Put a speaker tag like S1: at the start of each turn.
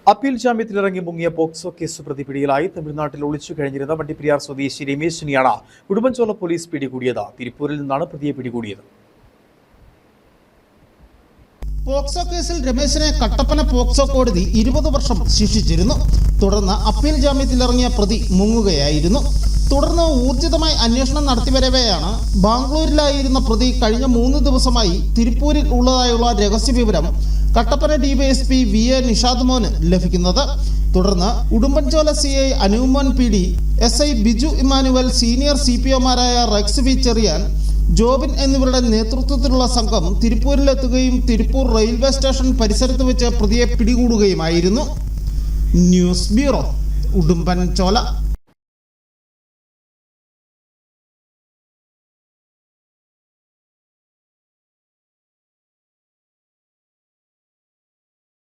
S1: Appeal ജാമ്യത്തിലിറങ്ങി മുങ്ങിയ POCSO case പ്രതി പിടിയിലായി. തമിഴ്നാട്ടിൽ ഒളിച്ചു കഴിഞ്ഞിരുന്ന വണ്ടിപ്പെരിയാർ സ്വദേശി രമേശിനെയാണ് ഉടുമ്പൻചോല പോലീസ് പിടികൂടിയത്. തിരുപ്പൂരിൽ നിന്നാണ് പ്രതിയെ പിടികൂടിയത്.
S2: പോക്സോ കേസിൽ രമേശിനെ കട്ടപ്പന പോക്സോ കോടതി 20 വർഷം ശിക്ഷിച്ചിരുന്നു. തുടർന്ന് അപ്പീൽ ജാമ്യത്തിലിറങ്ങിയ പ്രതി മുങ്ങുകയായിരുന്നു. തുടർന്ന് ഊർജിതമായി അന്വേഷണം നടത്തിവരവെയാണ് ബാംഗ്ലൂരിലായിരുന്ന പ്രതി കഴിഞ്ഞ 3 ദിവസമായി തിരുപ്പൂരിൽ ഉള്ളതായുള്ള രഹസ്യവിവരം കട്ടപ്പന ഡിവൈഎസ്പി VA നിഷാദ് മോന് ലഭിക്കുന്നത്. തുടർന്ന് Udumbanchola CI Anumon PD, SI Biju Emmanuel, senior CPOമാരായ റെക്സ് വി ചെറിയാൻ, ജോബിൻ എന്നിവരുടെ നേതൃത്വത്തിലുള്ള സംഘം തിരുപ്പൂരിലെത്തുകയും തിരുപ്പൂർ റെയിൽവേ സ്റ്റേഷൻ പരിസരത്ത് വെച്ച് പ്രതിയെ പിടികൂടുകയുമായിരുന്നു. News bureau, Udumbanchola.